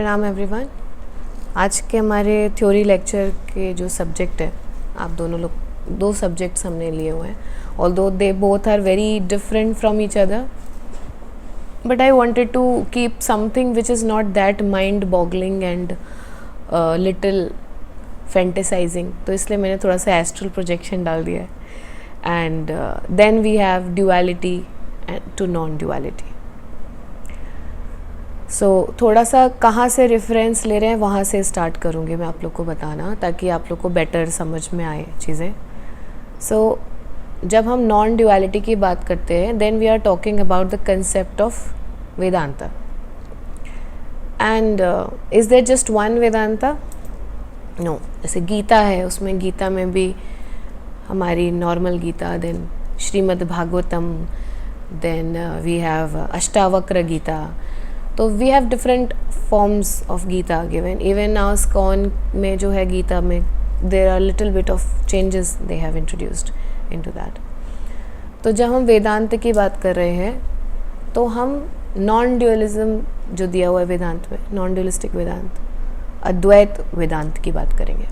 प्रणाम एवरीवन। आज के हमारे थ्योरी लेक्चर के जो सब्जेक्ट है, आप दोनों लोग दो सब्जेक्ट्स हमने लिए हुए हैं, although they both are very different from each other, but I wanted to keep something which is not that mind boggling and little fantasising, तो इसलिए मैंने थोड़ा सा एस्ट्रल प्रोजेक्शन डाल दिया है। And then we have duality to non duality. So थोड़ा सा कहाँ से रेफरेंस ले रहे हैं वहाँ से स्टार्ट करूँगी मैं आप लोग को बताना, ताकि आप लोग को बेटर समझ में आए चीज़ें। सो जब हम नॉन ड्यूअलिटी की बात करते हैं, then we are talking about the concept of Vedanta. And is there just one Vedanta? No. जैसे गीता है, उसमें गीता में भी हमारी normal Gita, then Shrimad Bhagavatam, then we have Ashtavakra Gita. तो we have different forms of Gita given. Even now ISKCON में जो है गीता में there are little bit of changes they have introduced into that. तो जब हम वेदांत की बात कर रहे हैं तो हम नॉन ड्यूअलिज्म जो दिया हुआ है वेदांत में, नॉन ड्यूअलिस्टिक वेदांत, अद्वैत वेदांत की बात करेंगे।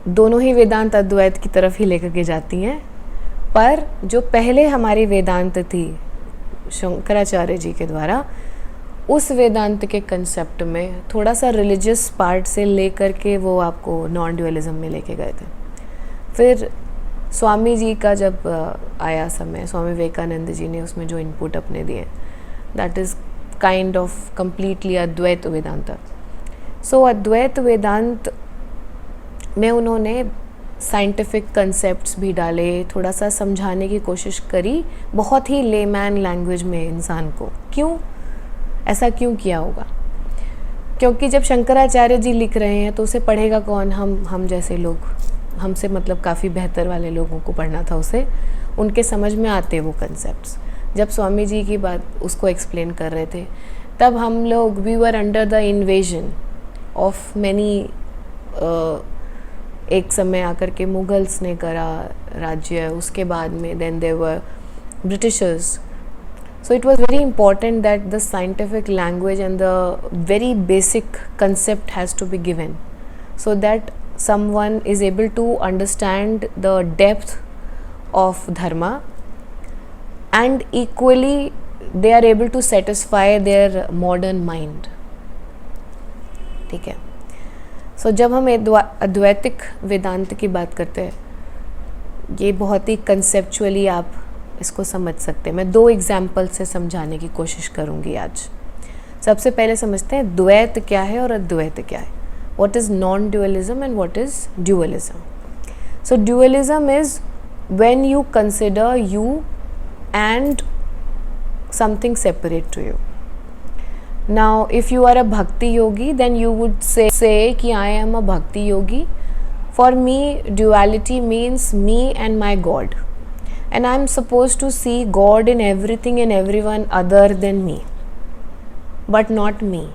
दोनों ही वेदांत अद्वैत की तरफ ही लेकर के जाती हैं, पर जो पहले हमारी वेदांत थी शंकराचार्य जी के द्वारा, उस वेदांत के कंसेप्ट में थोड़ा सा रिलीजियस पार्ट से लेकर के वो आपको नॉन ड्यूअलिज्म में लेके गए थे। फिर स्वामी जी का जब आया समय, स्वामी विवेकानंद जी ने उसमें जो इनपुट अपने दिए, that is kind of completely Advaita Vedanta. So Advaita Vedanta में उन्होंने साइंटिफिक कंसेप्ट्स भी डाले, थोड़ा सा समझाने की कोशिश करी बहुत ही लेमैन लैंग्वेज में इंसान को। क्यों ऐसा क्यों किया होगा? क्योंकि जब शंकराचार्य जी लिख रहे हैं तो उसे पढ़ेगा कौन? हम जैसे लोग, हमसे मतलब काफ़ी बेहतर वाले लोगों को पढ़ना था उसे, उनके समझ में आते वो कंसेप्ट्स। जब स्वामी जी की बात उसको एक्सप्लेन कर रहे थे, तब हम लोग we were under the invasion of many. एक समय आकर के मुगल्स ने करा राज्य, उसके बाद में then they were Britishers. So it was very important that the scientific language and the very basic concept has to be given, so that someone is able to understand the depth of dharma, and equally they are able to satisfy their modern mind। ठीक है। सो जब हम अद्वैतिक वेदांत की बात करते हैं, ये बहुत ही कंसेप्चुअली आप इसको समझ सकते हैं। मैं दो एग्जाम्पल से समझाने की कोशिश करूँगी आज। सबसे पहले समझते हैं द्वैत क्या है और अद्वैत क्या है। What is non-dualism and what is dualism? So dualism is when you consider you and something separate to you. Now if you are a bhakti yogi, then you would say कि I am a bhakti yogi. For me duality means me and my God, and I am supposed to see God in everything and everyone other than me, but not me.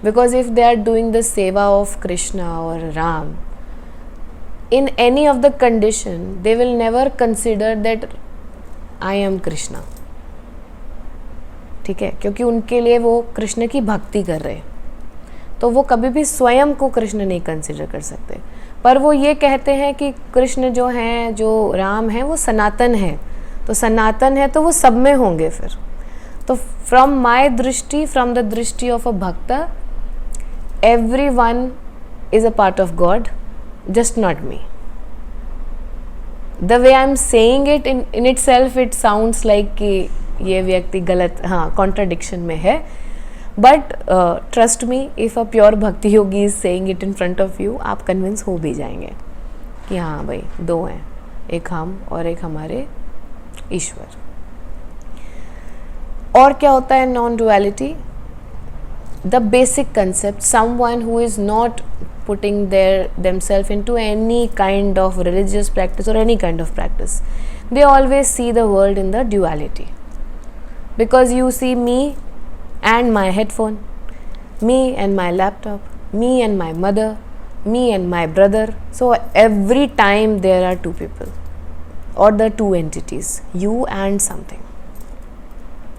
Because if they are doing the seva of Krishna or Ram, in any of the condition, they will never consider that I am Krishna। ठीक है, क्योंकि उनके लिए वो कृष्ण की भक्ति कर रहे हैं, तो वो कभी भी स्वयं को कृष्ण नहीं कंसिडर कर सकते। पर वो ये कहते हैं कि कृष्ण जो हैं, जो राम हैं, वो सनातन है, तो सनातन है तो वो सब में होंगे। फिर तो फ्रॉम माई दृष्टि, फ्रॉम द दृष्टि ऑफ अ भक्त, everyone is a part of God, just not me. The way I'm saying it in itself, it sounds like कि ये व्यक्ति गलत, हाँ, contradiction में है, but trust me, if a pure bhakti yogi is saying it in front of you, आप convince हो भी जाएंगे कि हाँ भाई दो हैं, एक हम और एक हमारे ईश्वर। और क्या होता है non duality? The basic concept, someone who is not putting themselves into any kind of religious practice or any kind of practice, they always see the world in the duality. Because you see me and my headphone, me and my laptop, me and my mother, me and my brother. So every time there are two people or the two entities, you and something।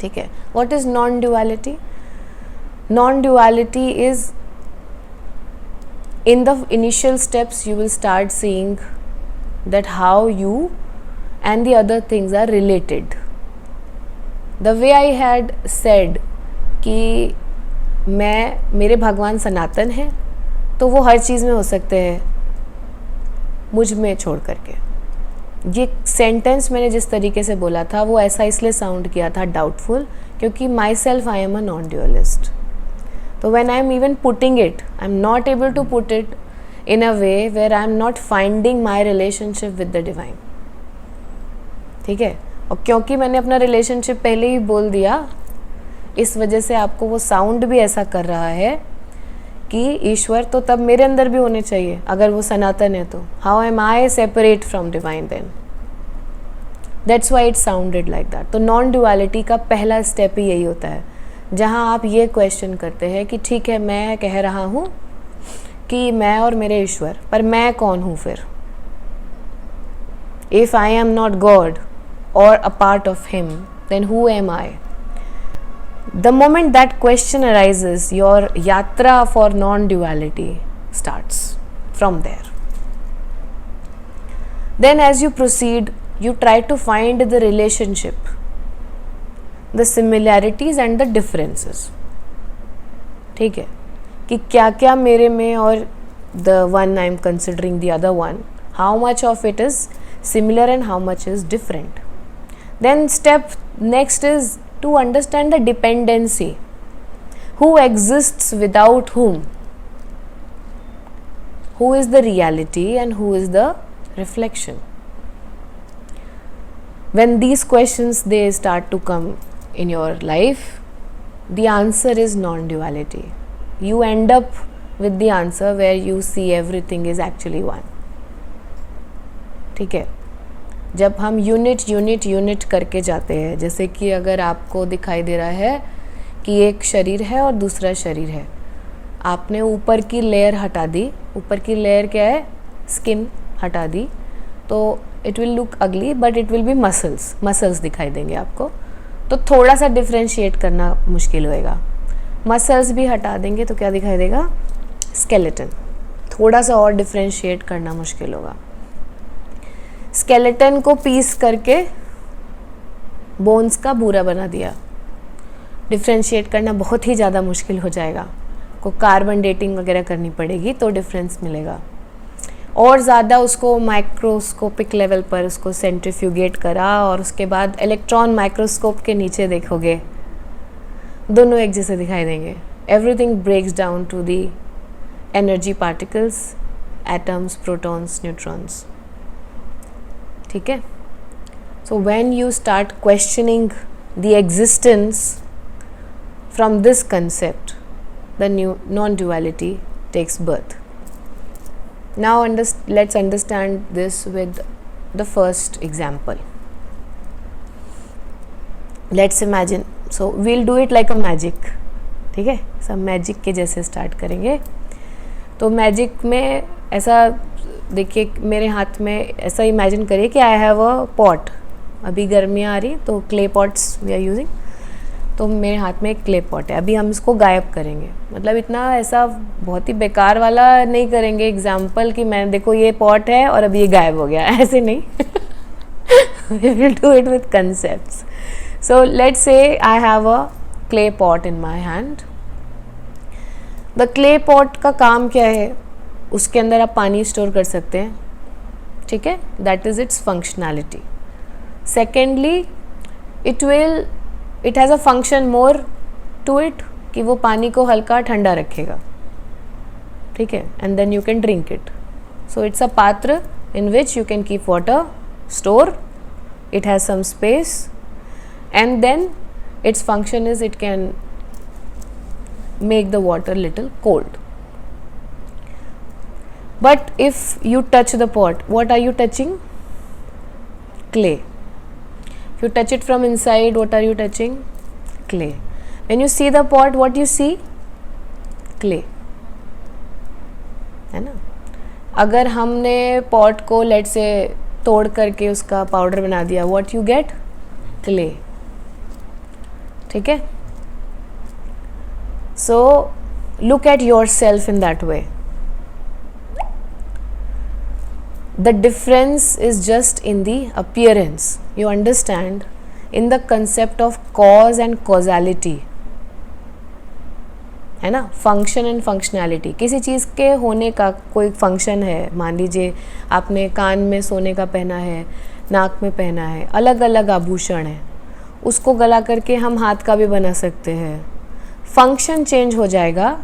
ठीक है। What is non-duality? Non-duality is, in the initial steps you will start seeing that how you and the other things are related. The way I had said कि मेरे भगवान सनातन हैं, तो वो हर चीज़ में हो सकते हैं मुझ में छोड़ करके. ये सेंटेंस मैंने जिस तरीके से बोला था वो ऐसा इसलिए साउंड किया था डाउटफुल, क्योंकि myself I am a non dualist. तो when I am even putting it, I am not able to put it in a way where I am not finding my relationship with the divine. ठीक है, और क्योंकि मैंने अपना relationship पहले ही बोल दिया, इस वजह से आपको वो साउंड भी ऐसा कर रहा है कि ईश्वर तो तब मेरे अंदर भी होने चाहिए अगर वो सनातन है तो. How am I separate from divine then? That's why it sounded like that. तो नॉन ड्यूअलिटी का पहला स्टेप ही यही होता है, जहाँ आप ये क्वेश्चन करते हैं कि ठीक है, मैं कह रहा हूँ कि मैं और मेरे ईश्वर, पर मैं कौन हूँ फिर? If I am not God और a part of him, then who am I? The moment that question arises, your यात्रा for non duality starts from there. Then as you proceed, you try to find the relationship, the similarities and the differences. ठीक है, कि क्या क्या मेरे में और the one I am considering the other one, how much of it is similar and how much is different. Then step next is to understand the dependency. Who exists without whom? Who is the reality and who is the reflection? When these questions they start to come in your life, the answer is non-duality. You end up with the answer where you see everything is actually one. ठीक है, जब हम unit करके जाते हैं, जैसे कि अगर आपको दिखाई दे रहा है कि एक शरीर है और दूसरा शरीर है, आपने ऊपर की लेयर हटा दी, ऊपर की लेयर क्या है? स्किन हटा दी, तो इट विल लुक अगली but it will be muscles दिखाई देंगे आपको. तो थोड़ा सा डिफ्रेंशिएट करना मुश्किल होएगा. मसल्स भी हटा देंगे तो क्या दिखाई देगा? स्केलेटन. थोड़ा सा और डिफ्रेंशिएट करना मुश्किल होगा. स्केलेटन को पीस करके बोन्स का बूरा बना दिया, डिफ्रेंशिएट करना बहुत ही ज़्यादा मुश्किल हो जाएगा. को कार्बन डेटिंग वगैरह करनी पड़ेगी तो डिफरेंस मिलेगा. और ज़्यादा उसको माइक्रोस्कोपिक लेवल पर उसको सेंट्रीफ्यूगेट करा और उसके बाद इलेक्ट्रॉन माइक्रोस्कोप के नीचे देखोगे, दोनों एक जैसे दिखाई देंगे. Everything breaks down to the energy particles, atoms, protons, neutrons. ठीक है, so when you start questioning the existence from this concept, the new non duality takes birth. Now let's understand this with the first example. Let's imagine, so we'll do it like a magic. ठीक है, सब magic के जैसे start करेंगे. तो magic में ऐसा देखिए, मेरे हाथ में ऐसा इमेजिन करिए कि आई हैव अ पॉट. अभी गर्मियाँ आ रही तो clay pots we are using. तो मेरे हाथ में एक क्ले पॉट है, अभी हम इसको गायब करेंगे. मतलब इतना ऐसा बहुत ही बेकार वाला नहीं करेंगे एग्जाम्पल कि मैं देखो ये पॉट है और अभी ये गायब हो गया, ऐसे नहीं. We will do it with concepts. So let's say I have a clay pot in my hand. The clay pot का काम क्या है? उसके अंदर आप पानी स्टोर कर सकते हैं. ठीक है, that is its functionality. Secondly, it has a function more to it कि वो पानी को हल्का ठंडा रखेगा. ठीक है, and then you can drink it. So it's a पात्र in which you can keep water, store. It has some space, and then its function is it can make the water little cold. But if you touch the pot, what are you touching? Clay. If you touch it from inside, what are you touching? Clay. When you see the pot, what you see? Clay. है ना? अगर हमने pot को late से तोड़ करके उसका powder बना दिया, what you get? Clay. ठीक है, So look at yourself in that way. The difference is just in the appearance. You understand? In the concept of cause and causality, है ना, फंक्शन एंड फंक्शनैलिटी. किसी चीज़ के होने का कोई फंक्शन है, मान लीजिए आपने कान में सोने का पहना है, नाक में पहना है, अलग अलग आभूषण है, उसको गला करके हम हाथ का भी बना सकते हैं. फंक्शन चेंज हो जाएगा,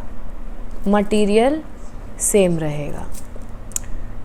मटेरियल सेम रहेगा.